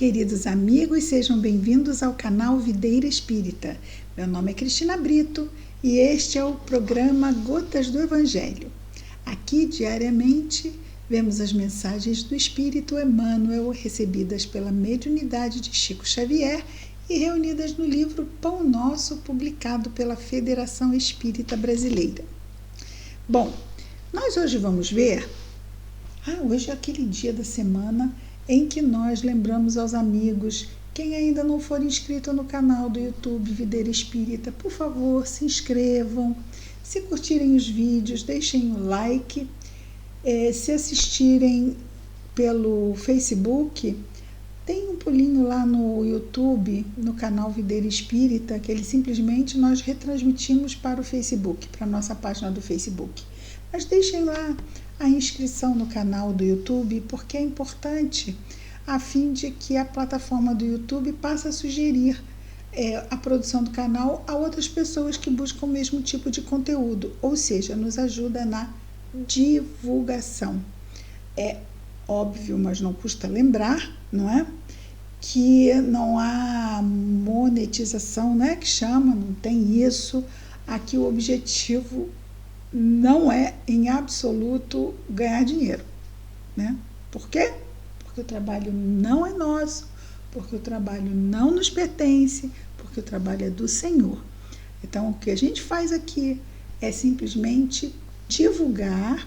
Queridos amigos, sejam bem-vindos ao canal Videira Espírita. Meu nome é Cristina Brito e este é o programa Gotas do Evangelho. Aqui, diariamente, vemos as mensagens do Espírito Emmanuel recebidas pela mediunidade de Chico Xavier e reunidas no livro Pão Nosso, publicado pela Federação Espírita Brasileira. Bom, nós hoje vamos ver... hoje é aquele dia da semana em que nós lembramos aos amigos, quem ainda não for inscrito no canal do YouTube Videira Espírita, por favor, se inscrevam. Se curtirem os vídeos, deixem o like. Se assistirem pelo Facebook, tem um pulinho lá no YouTube, no canal Videira Espírita, que simplesmente nós retransmitimos para o Facebook, para a nossa página do Facebook. Mas deixem lá a inscrição no canal do YouTube, porque é importante, a fim de que a plataforma do YouTube passe a sugerir a produção do canal a outras pessoas que buscam o mesmo tipo de conteúdo, ou seja, nos ajuda na divulgação. É óbvio, mas não custa lembrar, não é? Que não há monetização, né? Que chama, não tem isso. Aqui o objetivo não é, em absoluto, ganhar dinheiro, né? Por quê? Porque o trabalho não é nosso, porque o trabalho não nos pertence, porque o trabalho é do Senhor. Então, o que a gente faz aqui é simplesmente divulgar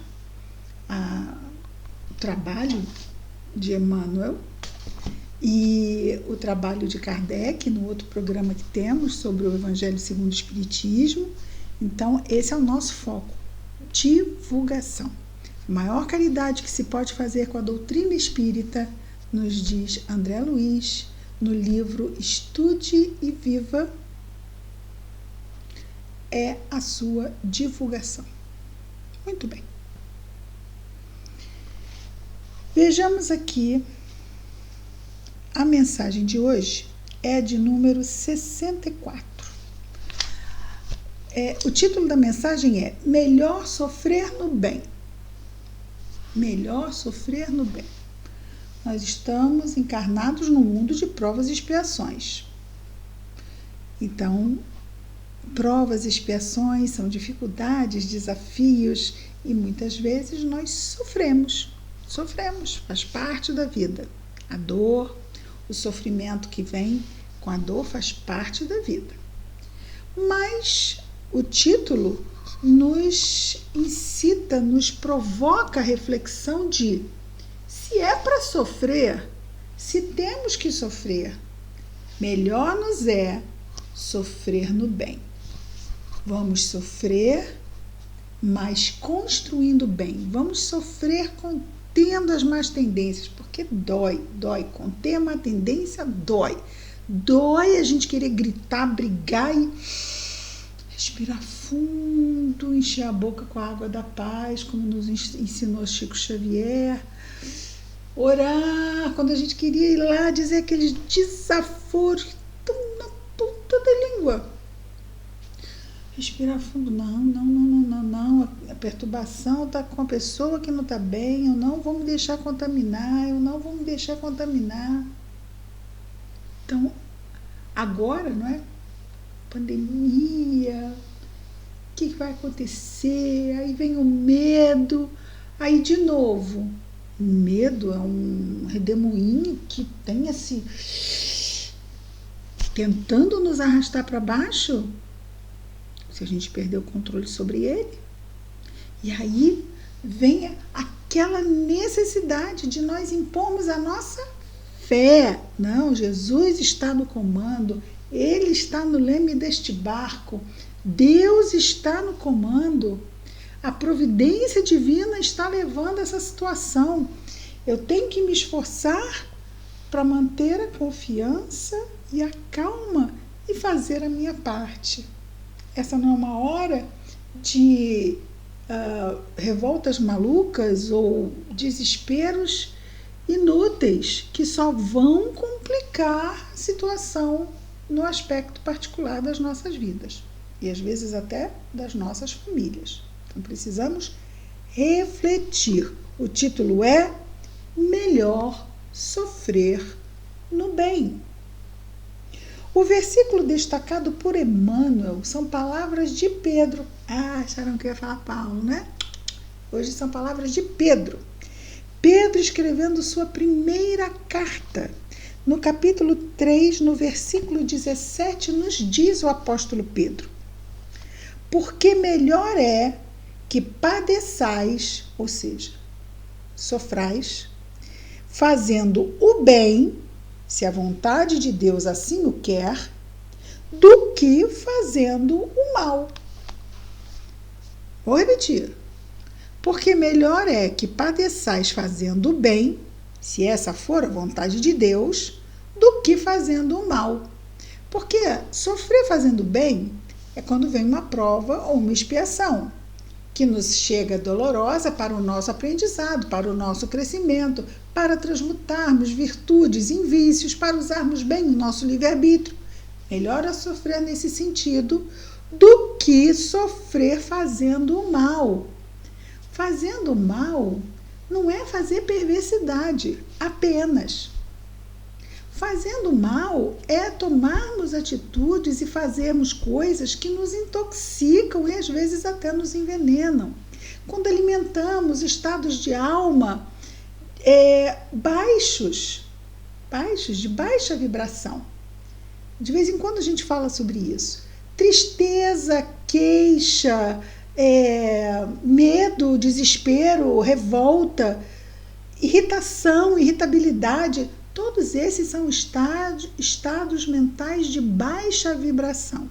o trabalho de Emmanuel e o trabalho de Kardec, no outro programa que temos sobre o Evangelho segundo o Espiritismo. Então, esse é o nosso foco, divulgação. A maior caridade que se pode fazer com a doutrina espírita, nos diz André Luiz, no livro Estude e Viva, é a sua divulgação. Muito bem. Vejamos aqui, a mensagem de hoje é de número 64. O título da mensagem é Melhor Sofrer no Bem. Melhor sofrer no bem. Nós estamos encarnados num mundo de provas e expiações. Então, provas e expiações são dificuldades, desafios, e muitas vezes nós sofremos. Sofremos, faz parte da vida. A dor, o sofrimento que vem com a dor faz parte da vida. Mas o título nos incita, nos provoca a reflexão de se é para sofrer, se temos que sofrer, melhor nos é sofrer no bem. Vamos sofrer, mas construindo bem. Vamos sofrer contendo as más tendências, porque dói. Conter uma tendência dói. Dói a gente querer gritar, brigar e respirar fundo, encher a boca com a água da paz, como nos ensinou Chico Xavier. Orar, quando a gente queria ir lá dizer aqueles desaforos que estão na ponta da língua. Respirar fundo, não. A perturbação está com a pessoa que não está bem, eu não vou me deixar contaminar, Então, agora, não é? Pandemia, o que vai acontecer? Aí vem o medo, aí de novo, o medo é um redemoinho que tem tentando nos arrastar para baixo, se a gente perder o controle sobre ele. E aí vem aquela necessidade de nós impormos a nossa fé. Não, Jesus está no comando, Ele está no leme deste barco, Deus está no comando, a providência divina está levando essa situação. Eu tenho que me esforçar para manter a confiança e a calma e fazer a minha parte. Essa não é uma hora de revoltas malucas ou desesperos inúteis que só vão complicar a situação no aspecto particular das nossas vidas e às vezes até das nossas famílias. Então precisamos refletir. O título é Melhor Sofrer no bem. O versículo destacado por Emmanuel são palavras de Pedro. Acharam que eu ia falar Paulo, né? Hoje são palavras de Pedro. Pedro escrevendo sua primeira carta. No capítulo 3, no versículo 17, nos diz o apóstolo Pedro: porque melhor é que padeçais, ou seja, sofrais, fazendo o bem, se a vontade de Deus assim o quer, do que fazendo o mal. Vou repetir. Porque melhor é que padeçais fazendo o bem, se essa for a vontade de Deus, do que fazendo o mal. Porque sofrer fazendo o bem é quando vem uma prova ou uma expiação, que nos chega dolorosa para o nosso aprendizado, para o nosso crescimento, para transmutarmos virtudes em vícios, para usarmos bem o nosso livre-arbítrio. Melhor é sofrer nesse sentido do que sofrer fazendo o mal. Fazendo o mal não é fazer perversidade, apenas. Fazendo mal é tomarmos atitudes e fazermos coisas que nos intoxicam e às vezes até nos envenenam. Quando alimentamos estados de alma baixos, de baixa vibração. De vez em quando a gente fala sobre isso. Tristeza, queixa, medo, desespero, revolta, irritação, irritabilidade. Todos esses são estados mentais de baixa vibração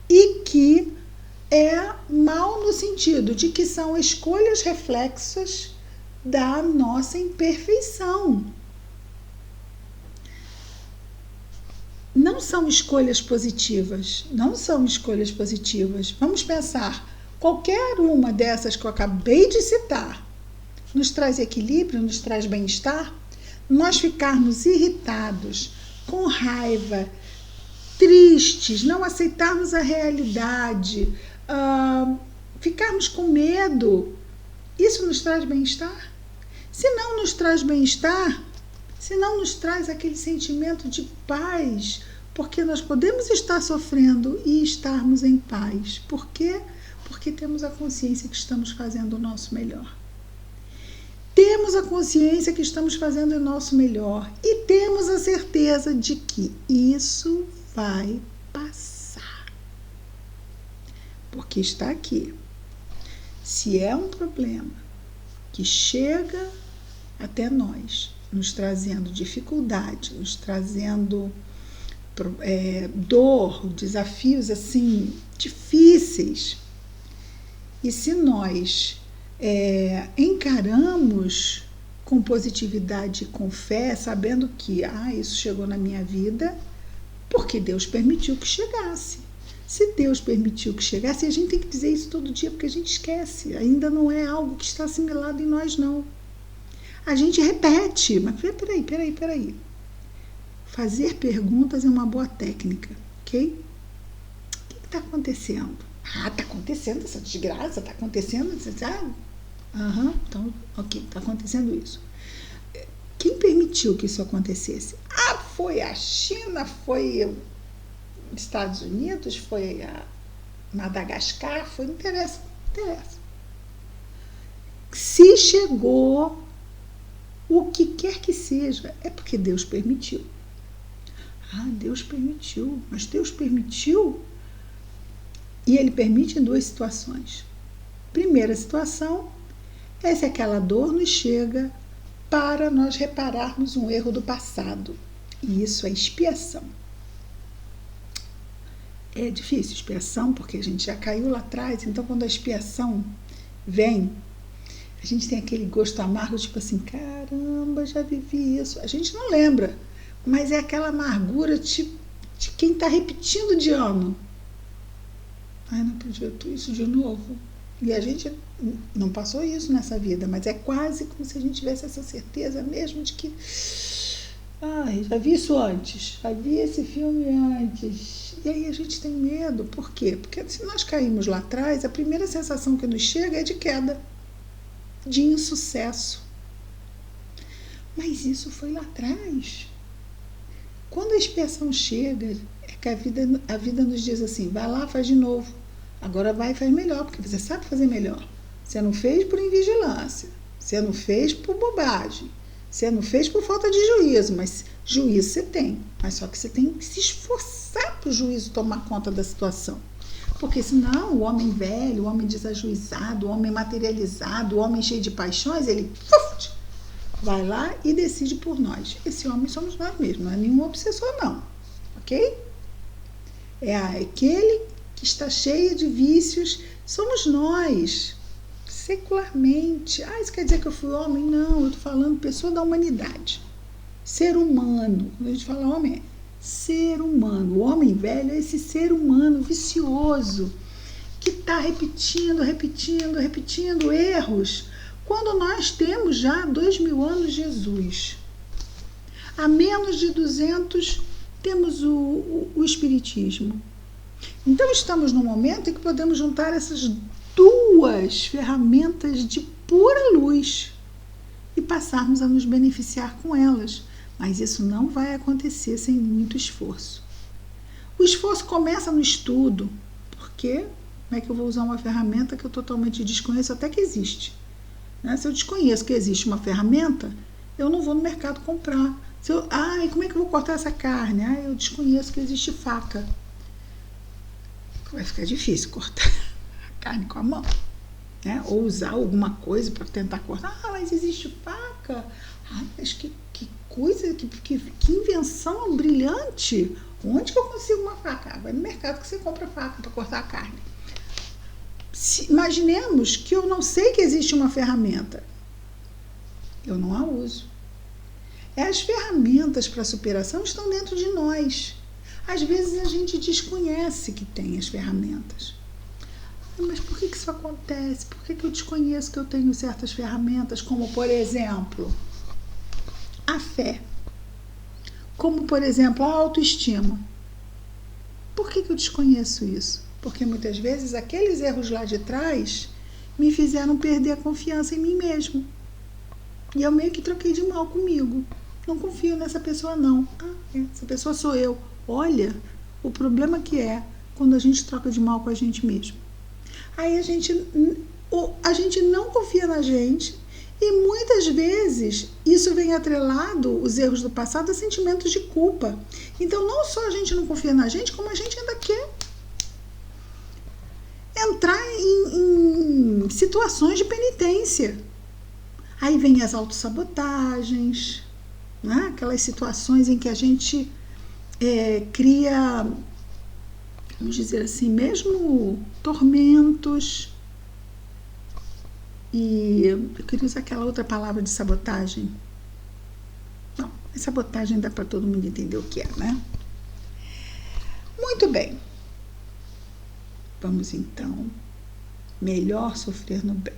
e que é mal no sentido de que são escolhas reflexas da nossa imperfeição. Não são escolhas positivas, Vamos pensar, qualquer uma dessas que eu acabei de citar nos traz equilíbrio, nos traz bem-estar? Nós ficarmos irritados, com raiva, tristes, não aceitarmos a realidade, ficarmos com medo, isso nos traz bem-estar? Se não nos traz bem-estar, se não nos traz aquele sentimento de paz, porque nós podemos estar sofrendo e estarmos em paz. Por quê? Porque temos a consciência que estamos fazendo o nosso melhor. Temos a consciência que estamos fazendo o nosso melhor e temos a certeza de que isso vai passar. Porque está aqui. Se é um problema que chega até nós, nos trazendo dificuldade, nos trazendo dor, desafios assim difíceis, e se nós encaramos com positividade e com fé, sabendo que isso chegou na minha vida porque Deus permitiu que chegasse. Se Deus permitiu que chegasse, a gente tem que dizer isso todo dia, porque a gente esquece, ainda não é algo que está assimilado em nós, não. A gente repete, mas peraí. Fazer perguntas é uma boa técnica, ok? O que está acontecendo? Está acontecendo essa desgraça, está acontecendo, você sabe? Então, ok, está acontecendo isso. Quem permitiu que isso acontecesse? Foi a China, foi os Estados Unidos, foi a Madagascar, não interessa. Se chegou o que quer que seja, é porque Deus permitiu. Deus permitiu, mas Deus permitiu, e Ele permite em duas situações. Primeira situação é se aquela dor nos chega para nós repararmos um erro do passado, e isso é expiação. É difícil expiação, porque a gente já caiu lá atrás, então quando a expiação vem, a gente tem aquele gosto amargo, tipo assim, caramba, já vivi isso. A gente não lembra, mas é aquela amargura de quem está repetindo de ano. Não podia ter isso de novo. E a gente não passou isso nessa vida, mas é quase como se a gente tivesse essa certeza mesmo de que já vi isso antes, já vi esse filme antes. E aí a gente tem medo. Por quê? Porque se nós caímos lá atrás, a primeira sensação que nos chega é de queda, de insucesso. Mas isso foi lá atrás. Quando a expiação chega, é que a vida nos diz assim, vai lá, faz de novo. Agora vai e faz melhor, porque você sabe fazer melhor. Você não fez por invigilância, você não fez por bobagem, você não fez por falta de juízo, mas juízo você tem. Mas só que você tem que se esforçar para o juízo tomar conta da situação. Porque senão o homem velho, o homem desajuizado, o homem materializado, o homem cheio de paixões, ele vai lá e decide por nós. Esse homem somos nós mesmos, não é nenhum obsessor não, ok? É aquele que está cheio de vícios, somos nós, secularmente. Isso quer dizer que eu fui homem? Não, eu estou falando pessoa da humanidade, ser humano. Quando a gente fala homem, é ser humano. O homem velho é esse ser humano vicioso, que está repetindo erros, quando nós temos já 2000 anos de Jesus. Há menos de 200 temos o Espiritismo. Então estamos num momento em que podemos juntar essas duas ferramentas de pura luz e passarmos a nos beneficiar com elas. Mas isso não vai acontecer sem muito esforço. O esforço começa no estudo, porque como é que eu vou usar uma ferramenta que eu totalmente desconheço, até que existe? Se eu desconheço que existe uma ferramenta, eu não vou no mercado comprar. E como é que eu vou cortar essa carne? Eu desconheço que existe faca. Vai ficar difícil cortar a carne com a mão, né? Ou usar alguma coisa para tentar cortar. Mas existe faca. Mas que coisa, que invenção brilhante. Onde que eu consigo uma faca? Vai no mercado que você compra faca para cortar a carne. Imaginemos que eu não sei que existe uma ferramenta. Eu não a uso. As ferramentas para a superação estão dentro de nós. Às vezes a gente desconhece que tem as ferramentas. Mas por que isso acontece? Por que eu desconheço que eu tenho certas ferramentas, como, por exemplo, a fé? Como, por exemplo, a autoestima. Por que eu desconheço isso? Porque muitas vezes aqueles erros lá de trás me fizeram perder a confiança em mim mesmo. E eu meio que troquei de mal comigo. Não confio nessa pessoa, não. Essa pessoa sou eu. Olha o problema que é quando a gente troca de mal com a gente mesmo. Aí a gente não confia na gente e muitas vezes isso vem atrelado, os erros do passado, a sentimentos de culpa. Então não só a gente não confia na gente, como a gente ainda quer entrar em situações de penitência. Aí vem as autossabotagens, né? Aquelas situações em que a gente cria, vamos dizer assim, mesmo tormentos. E eu queria usar aquela outra palavra de sabotagem. Não, sabotagem dá para todo mundo entender o que é, né? Muito bem. Vamos então, melhor sofrer no bem.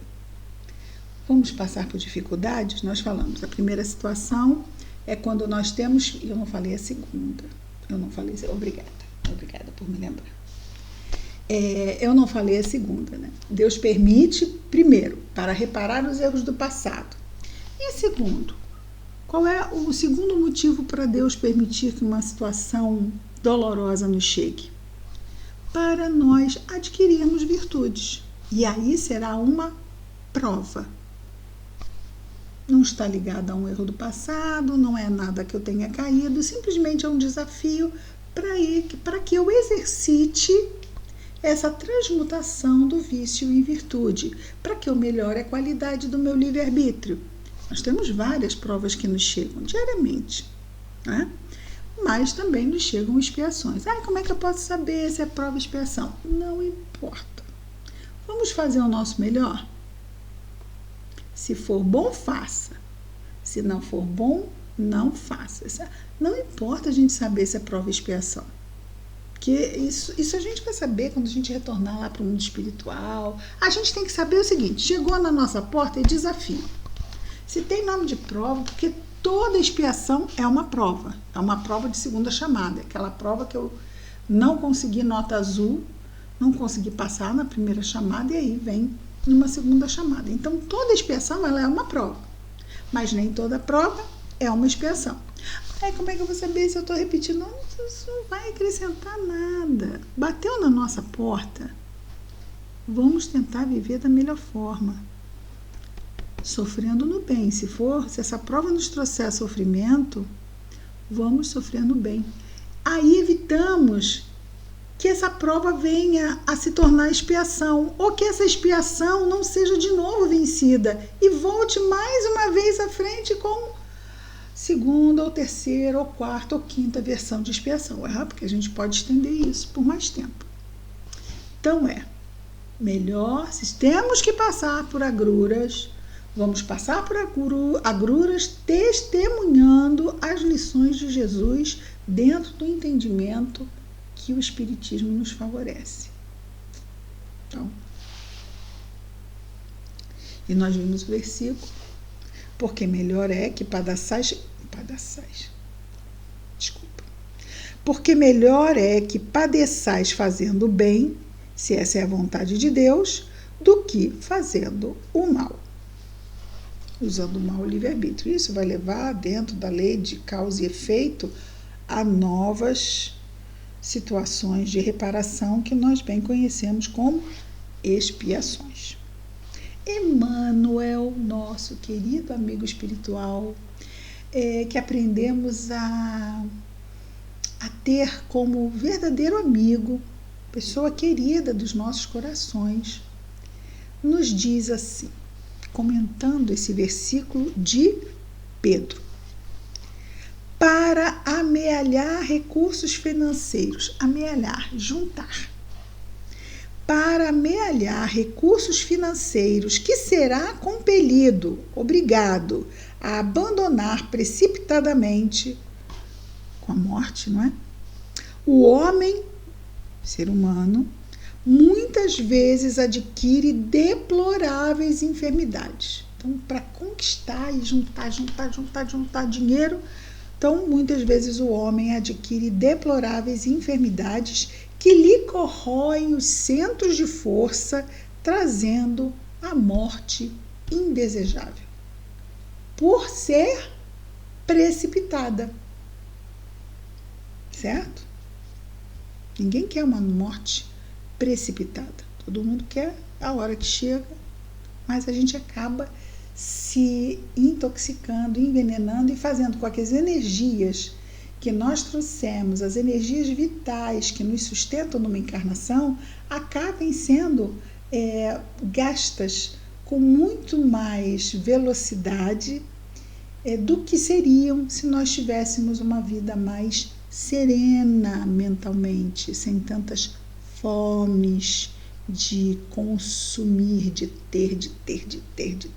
Vamos passar por dificuldades? Nós falamos, a primeira situação é quando nós temos, eu não falei a segunda, obrigada por me lembrar. Eu não falei a segunda, né? Deus permite, primeiro, para reparar os erros do passado. E segundo, qual é o segundo motivo para Deus permitir que uma situação dolorosa nos chegue? Para nós adquirirmos virtudes. E aí será uma prova. Não está ligado a um erro do passado, não é nada que eu tenha caído, simplesmente é um desafio para que eu exercite essa transmutação do vício em virtude, para que eu melhore a qualidade do meu livre-arbítrio. Nós temos várias provas que nos chegam diariamente, né? Mas também nos chegam expiações. Como é que eu posso saber se é prova ou expiação? Não importa. Vamos fazer o nosso melhor? Se for bom, faça. Se não for bom, não faça. Não importa a gente saber se é prova ou expiação. Porque isso a gente vai saber quando a gente retornar lá para o mundo espiritual. A gente tem que saber o seguinte, chegou na nossa porta, é desafio. Se tem nome de prova, porque toda expiação é uma prova de segunda chamada, aquela prova que eu não consegui nota azul, não consegui passar na primeira chamada e aí vem numa segunda chamada. Então, toda expiação ela é uma prova, mas nem toda prova é uma expiação. Como é que eu vou saber se eu estou repetindo? Não, isso não vai acrescentar nada. Bateu na nossa porta, vamos tentar viver da melhor forma. Sofrendo no bem. Se essa prova nos trouxer sofrimento, vamos sofrer no bem. Aí evitamos que essa prova venha a se tornar expiação, ou que essa expiação não seja de novo vencida e volte mais uma vez à frente como segunda, ou terceira, ou quarta, ou quinta versão de expiação. Porque a gente pode estender isso por mais tempo. Então melhor, se temos que passar por agruras, vamos passar por agruras testemunhando as lições de Jesus dentro do entendimento que o Espiritismo nos favorece. Então, e nós vimos o versículo, porque melhor é que porque melhor é que padeçais fazendo o bem, se essa é a vontade de Deus, do que fazendo o mal. Usando o mal o livre-arbítrio. Isso vai levar, dentro da lei de causa e efeito, a novas situações de reparação que nós bem conhecemos como expiações. Emmanuel, nosso querido amigo espiritual, que aprendemos a ter como verdadeiro amigo, pessoa querida dos nossos corações, nos diz assim, comentando esse versículo de Pedro: para amealhar recursos financeiros, juntar. Para amealhar recursos financeiros que será compelido, obrigado, a abandonar precipitadamente, com a morte, não é? O homem, ser humano, muitas vezes adquire deploráveis enfermidades. Então, para conquistar e juntar dinheiro, então, muitas vezes o homem adquire deploráveis enfermidades que lhe corroem os centros de força, trazendo a morte indesejável, por ser precipitada. Certo? Ninguém quer uma morte precipitada. Todo mundo quer a hora que chega, mas a gente acaba se intoxicando, envenenando e fazendo com que as energias que nós trouxemos, as energias vitais que nos sustentam numa encarnação, acabem sendo gastas com muito mais velocidade do que seriam se nós tivéssemos uma vida mais serena mentalmente, sem tantas fomes de consumir, de ter.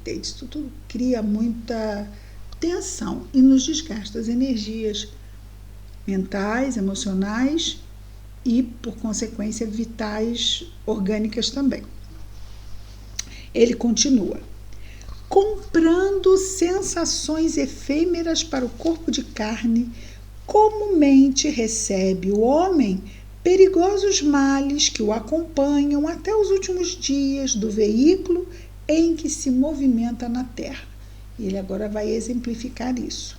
Isso tudo cria muita tensão e nos desgasta as energias mentais, emocionais e, por consequência, vitais, orgânicas também. Ele continua: comprando sensações efêmeras para o corpo de carne, comumente recebe o homem perigosos males que o acompanham até os últimos dias do veículo em que se movimenta na terra. Ele agora vai exemplificar isso.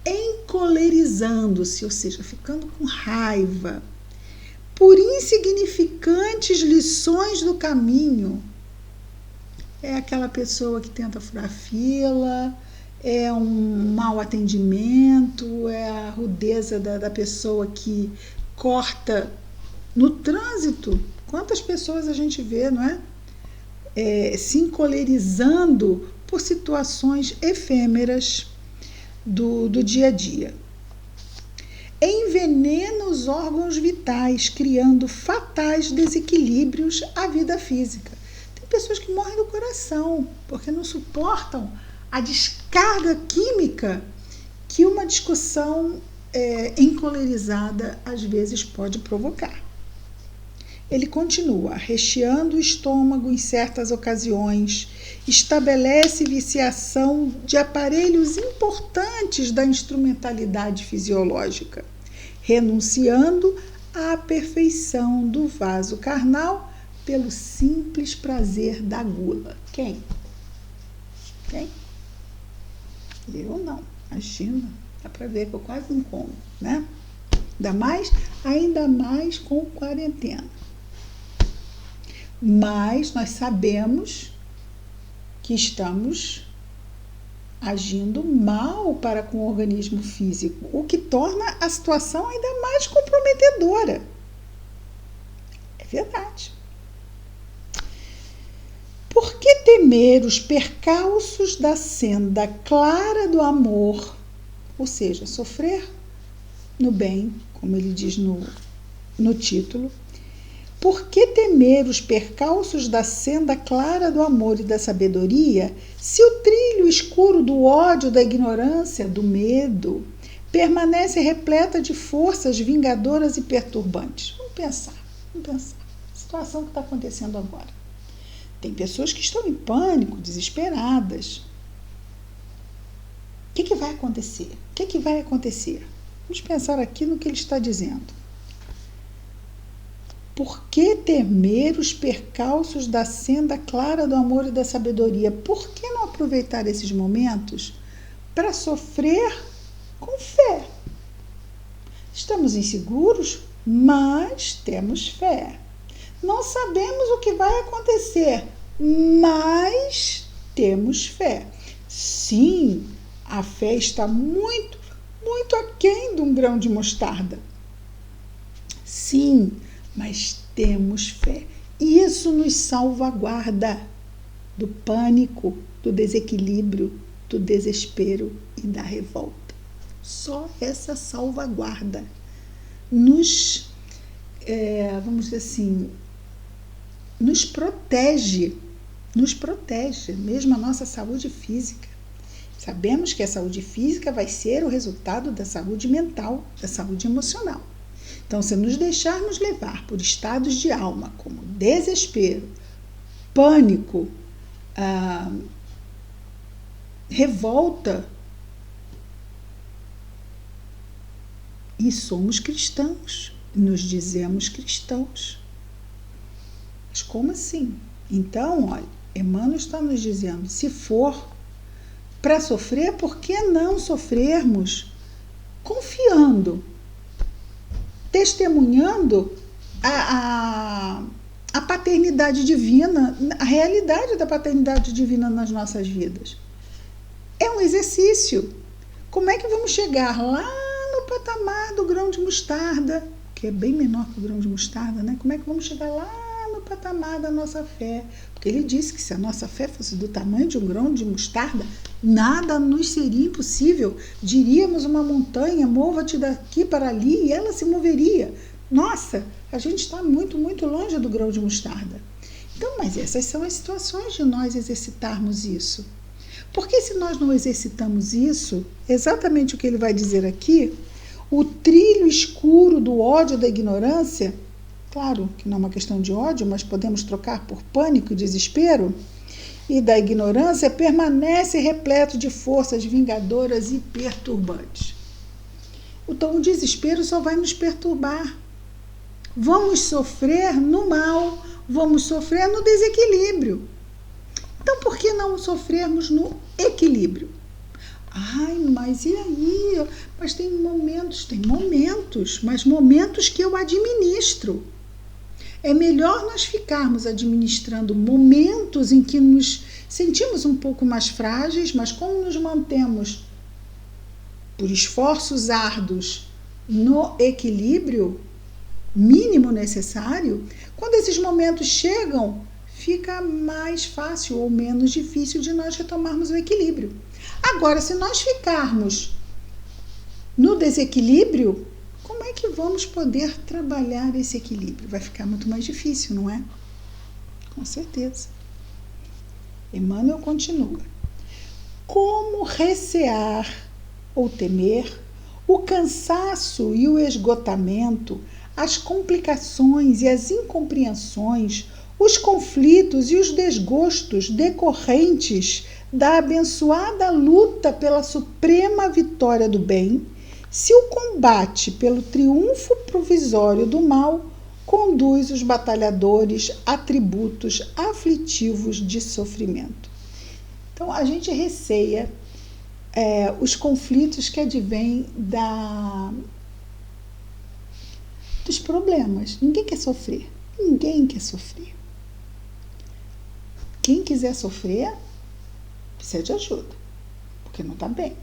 Encolerizando-se, ou seja, ficando com raiva, por insignificantes lições do caminho. É aquela pessoa que tenta furar fila, é um mau atendimento, é a rudeza da pessoa que corta no trânsito. Quantas pessoas a gente vê, não é? Se encolerizando por situações efêmeras do dia a dia. Envenena os órgãos vitais, criando fatais desequilíbrios à vida física. Tem pessoas que morrem do coração, porque não suportam a descarga química que uma discussão encolerizada às vezes pode provocar. Ele continua: recheando o estômago em certas ocasiões, estabelece viciação de aparelhos importantes da instrumentalidade fisiológica, renunciando à perfeição do vaso carnal pelo simples prazer da gula. Quem? Eu não, imagina. Dá para ver que eu quase não como, né? Ainda mais com quarentena. Mas nós sabemos que estamos agindo mal para com o organismo físico, o que torna a situação ainda mais comprometedora. É verdade. Por que temer os percalços da senda clara do amor? Ou seja, sofrer no bem, como ele diz no título. Por que temer os percalços da senda clara do amor e da sabedoria, se o trilho escuro do ódio, da ignorância, do medo, permanece repleta de forças vingadoras e perturbantes? Vamos pensar. A situação que está acontecendo agora. Tem pessoas que estão em pânico, desesperadas. O que vai acontecer? O que vai acontecer? Vamos pensar aqui no que ele está dizendo. Por que temer os percalços da senda clara do amor e da sabedoria? Por que não aproveitar esses momentos para sofrer com fé? Estamos inseguros, mas temos fé. Não sabemos o que vai acontecer, mas temos fé. Sim, a fé está muito aquém de um grão de mostarda. Sim, mas temos fé. E isso nos salvaguarda do pânico, do desequilíbrio, do desespero e da revolta. Só essa salvaguarda nos, vamos dizer assim, nos protege, mesmo a nossa saúde física. Sabemos que a saúde física vai ser o resultado da saúde mental, da saúde emocional. Então, se nos deixarmos levar por estados de alma como desespero, pânico, revolta, e somos cristãos, nos dizemos cristãos. Mas como assim? Então, olha, Emmanuel está nos dizendo, se for para sofrer, por que não sofrermos confiando, testemunhando a paternidade divina, a realidade da paternidade divina nas nossas vidas? É um exercício. Como é que vamos chegar lá no patamar do grão de mostarda, que é bem menor que o grão de mostarda, né? Como é que vamos chegar lá no patamar da nossa fé? Porque ele disse que se a nossa fé fosse do tamanho de um grão de mostarda, nada nos seria impossível. Diríamos uma montanha, mova-te daqui para ali, e ela se moveria. Nossa, a gente está muito longe do grão de mostarda. Então, mas essas são as situações de nós exercitarmos isso. Porque se nós não exercitamos isso, exatamente o que ele vai dizer aqui, o trilho escuro do ódio, da ignorância, claro que não é uma questão de ódio, mas podemos trocar por pânico e desespero, e da ignorância, permanece repleto de forças vingadoras e perturbantes. Então, o desespero só vai nos perturbar. Vamos sofrer no mal, vamos sofrer no desequilíbrio. Então, por que não sofrermos no equilíbrio? Ai, mas e aí? Mas tem momentos, mas momentos que eu administro. É melhor nós ficarmos administrando momentos em que nos sentimos um pouco mais frágeis, mas como nos mantemos por esforços árduos no equilíbrio mínimo necessário, quando esses momentos chegam, fica mais fácil ou menos difícil de nós retomarmos o equilíbrio. Agora, se nós ficarmos no desequilíbrio, como é que vamos poder trabalhar esse equilíbrio? Vai ficar muito mais difícil, não é? Com certeza. Emmanuel continua. Como recear ou temer o cansaço e o esgotamento, as complicações e as incompreensões, os conflitos e os desgostos decorrentes da abençoada luta pela suprema vitória do bem, se o combate pelo triunfo provisório do mal conduz os batalhadores a tributos aflitivos de sofrimento? Então, a gente receia os conflitos que advêm dos problemas. Ninguém quer sofrer. Ninguém quer sofrer. Quem quiser sofrer, precisa de ajuda, porque não está bem.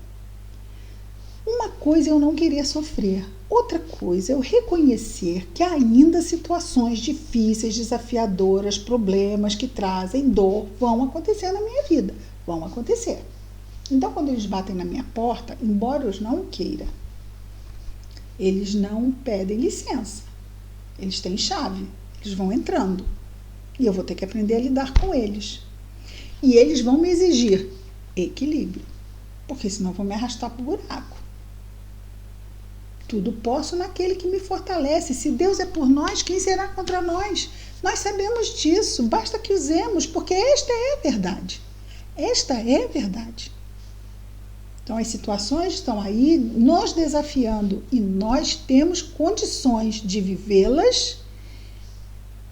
Uma coisa é eu não querer sofrer. Outra coisa é eu reconhecer que ainda situações difíceis, desafiadoras, problemas que trazem dor vão acontecer na minha vida. Vão acontecer. Então, quando eles batem na minha porta, embora eu não queira, eles não pedem licença. Eles têm chave. Eles vão entrando. E eu vou ter que aprender a lidar com eles. E eles vão me exigir equilíbrio. Porque senão eu vou me arrastar para o buraco. Tudo posso naquele que me fortalece. Se Deus é por nós, quem será contra nós? Nós sabemos disso. Basta que usemos, porque esta é a verdade. Esta é a verdade. Então, as situações estão aí nos desafiando e nós temos condições de vivê-las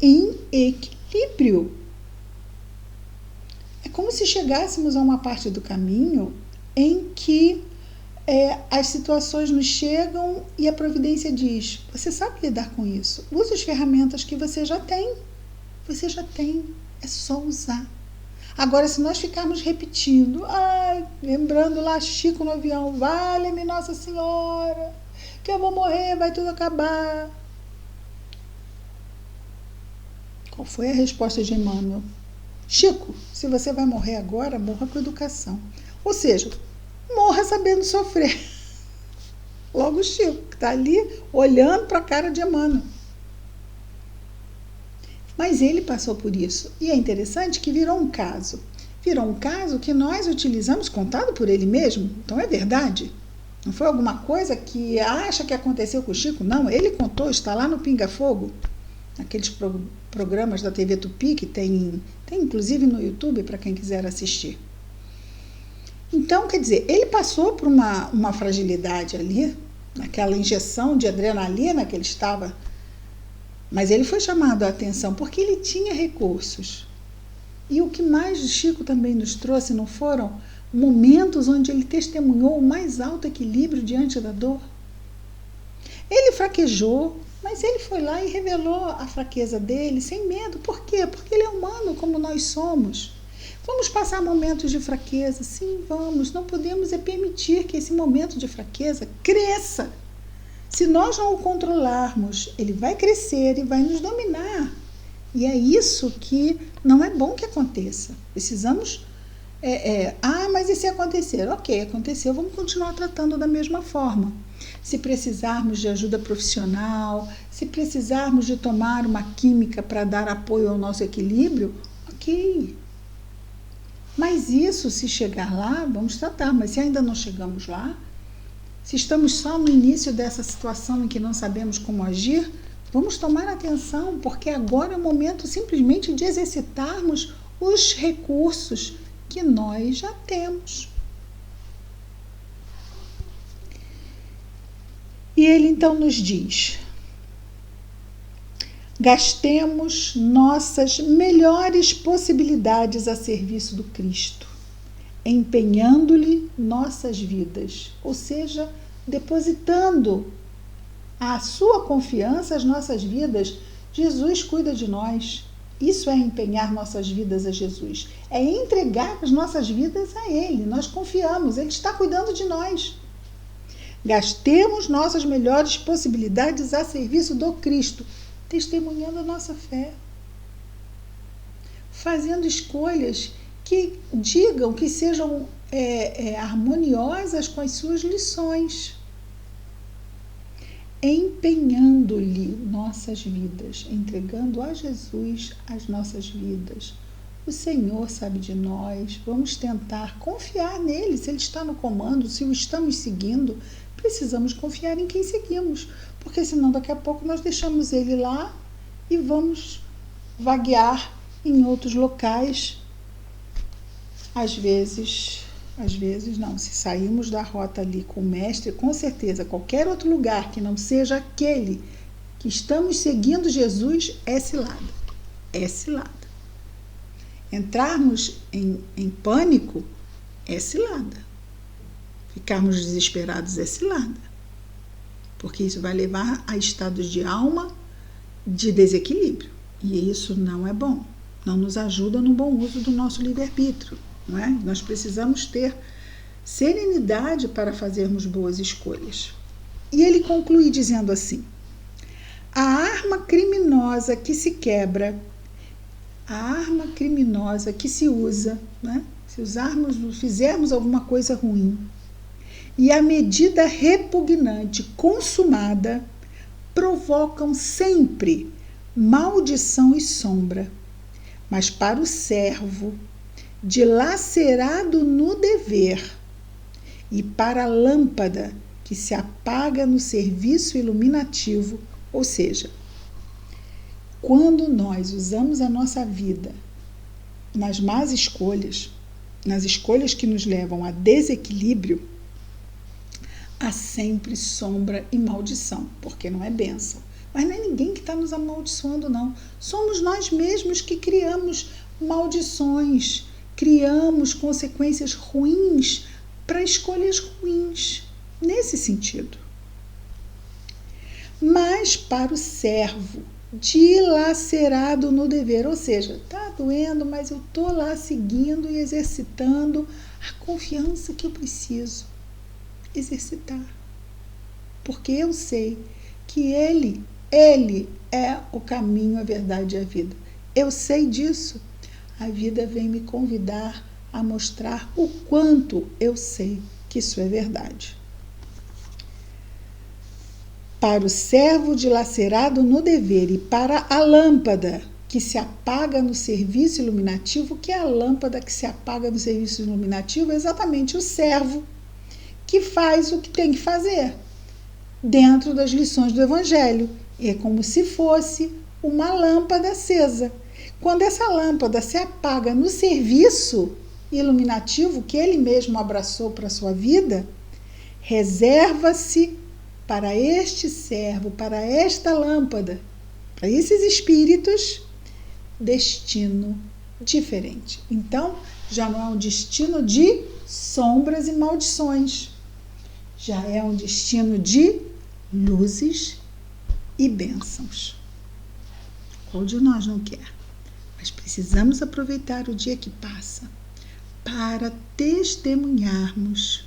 em equilíbrio. É como se chegássemos a uma parte do caminho em que as situações nos chegam e a providência diz: você sabe lidar com isso, use as ferramentas que você já tem. Você já tem, é só usar. Agora, se nós ficarmos repetindo, lembrando lá Chico no avião, vale-me Nossa Senhora, que eu vou morrer, vai tudo acabar. Qual foi a resposta de Emmanuel? Chico, se você vai morrer agora, morra com educação. Ou seja, morra sabendo sofrer. Logo o Chico, que está ali olhando para a cara de Emmanuel. Mas ele passou por isso. E é interessante que virou um caso. Virou um caso que nós utilizamos, contado por ele mesmo. Então é verdade. Não foi alguma coisa que acha que aconteceu com o Chico. Não, ele contou, está lá no Pinga Fogo. Aqueles programas da TV Tupi que tem inclusive no YouTube para quem quiser assistir. Então, quer dizer, ele passou por uma fragilidade ali, naquela injeção de adrenalina que ele estava. Mas ele foi chamado a atenção porque ele tinha recursos. E o que mais o Chico também nos trouxe não foram momentos onde ele testemunhou o mais alto equilíbrio diante da dor? Ele fraquejou, mas ele foi lá e revelou a fraqueza dele sem medo. Por quê? Porque ele é humano como nós somos. Vamos passar momentos de fraqueza? Sim, vamos. Não podemos permitir que esse momento de fraqueza cresça. Se nós não o controlarmos, ele vai crescer e vai nos dominar. E é isso que não é bom que aconteça. Precisamos... mas e se acontecer? Ok, aconteceu, vamos continuar tratando da mesma forma. Se precisarmos de ajuda profissional, se precisarmos de tomar uma química para dar apoio ao nosso equilíbrio, ok. Mas isso, se chegar lá, vamos tratar. Mas se ainda não chegamos lá, se estamos só no início dessa situação em que não sabemos como agir, vamos tomar atenção, porque agora é o momento simplesmente de exercitarmos os recursos que nós já temos. E ele então nos diz: gastemos nossas melhores possibilidades a serviço do Cristo, empenhando-lhe nossas vidas, ou seja, depositando a sua confiança, as nossas vidas. Jesus cuida de nós. Isso é empenhar nossas vidas a Jesus. É entregar as nossas vidas a Ele. Nós confiamos, Ele está cuidando de nós. Gastemos nossas melhores possibilidades a serviço do Cristo, testemunhando a nossa fé, fazendo escolhas que digam, que sejam harmoniosas com as suas lições, empenhando-lhe nossas vidas, entregando a Jesus as nossas vidas. O Senhor sabe de nós, vamos tentar confiar nele, se ele está no comando, se o estamos seguindo, precisamos confiar em quem seguimos, porque senão daqui a pouco nós deixamos ele lá e vamos vaguear em outros locais. Às vezes não, se sairmos da rota ali com o mestre, com certeza, qualquer outro lugar que não seja aquele que estamos seguindo Jesus é cilada. É cilada. Entrarmos em pânico é cilada. Ficarmos desesperados é cilada, porque isso vai levar a estados de alma de desequilíbrio, e isso não é bom, não nos ajuda no bom uso do nosso livre-arbítrio, não é? Nós precisamos ter serenidade para fazermos boas escolhas. E ele conclui dizendo assim: a arma criminosa que se quebra, a arma criminosa que se usa, né? Se fizermos alguma coisa ruim, e a medida repugnante consumada provocam sempre maldição e sombra. Mas para o servo dilacerado no dever e para a lâmpada que se apaga no serviço iluminativo, ou seja, quando nós usamos a nossa vida nas más escolhas, nas escolhas que nos levam a desequilíbrio, há sempre sombra e maldição, porque não é bênção. Mas não é ninguém que está nos amaldiçoando, não. Somos nós mesmos que criamos maldições, criamos consequências ruins para escolhas ruins, nesse sentido. Mas para o servo dilacerado no dever, ou seja, está doendo, mas eu estou lá seguindo e exercitando a confiança que eu preciso exercitar, porque eu sei que Ele é o caminho, a verdade e a vida. Eu sei disso. A vida vem me convidar a mostrar o quanto eu sei que isso é verdade. Para o servo dilacerado no dever e para a lâmpada que se apaga no serviço iluminativo, que é a lâmpada que se apaga no serviço iluminativo, é exatamente o servo que faz o que tem que fazer dentro das lições do Evangelho. É como se fosse uma lâmpada acesa. Quando essa lâmpada se apaga no serviço iluminativo que ele mesmo abraçou para a sua vida, reserva-se para este servo, para esta lâmpada, para esses espíritos, destino diferente. Então, já não é um destino de sombras e maldições, já é um destino de luzes e bênçãos. Qual de nós não quer? Mas precisamos aproveitar o dia que passa para testemunharmos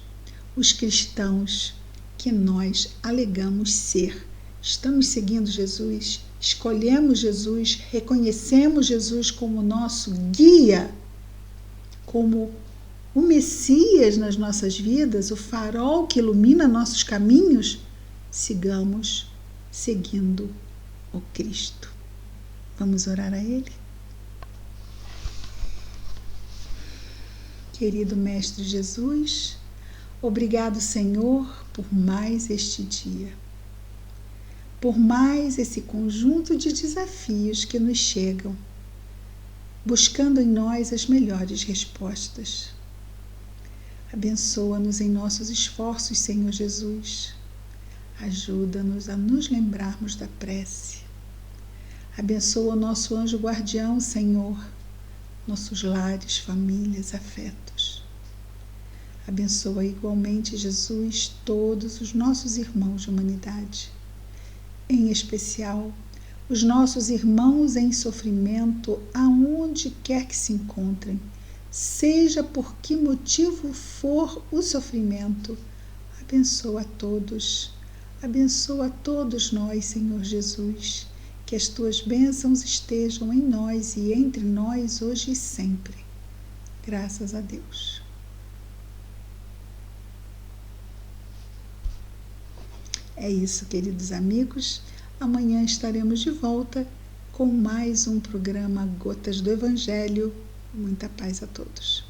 os cristãos que nós alegamos ser. Estamos seguindo Jesus, escolhemos Jesus, reconhecemos Jesus como nosso guia, como o Messias nas nossas vidas, o farol que ilumina nossos caminhos. Sigamos seguindo o Cristo. Vamos orar a Ele? Querido Mestre Jesus, obrigado, Senhor, por mais este dia, por mais esse conjunto de desafios que nos chegam, buscando em nós as melhores respostas. Abençoa-nos em nossos esforços, Senhor Jesus. Ajuda-nos a nos lembrarmos da prece. Abençoa o nosso anjo guardião, Senhor, nossos lares, famílias, afetos. Abençoa igualmente, Jesus, todos os nossos irmãos de humanidade, em especial os nossos irmãos em sofrimento, aonde quer que se encontrem, seja por que motivo for o sofrimento. Abençoa a todos nós, Senhor Jesus, que as tuas bênçãos estejam em nós e entre nós hoje e sempre. Graças a Deus. É isso, queridos amigos. Amanhã estaremos de volta com mais um programa Gotas do Evangelho. Muita paz a todos.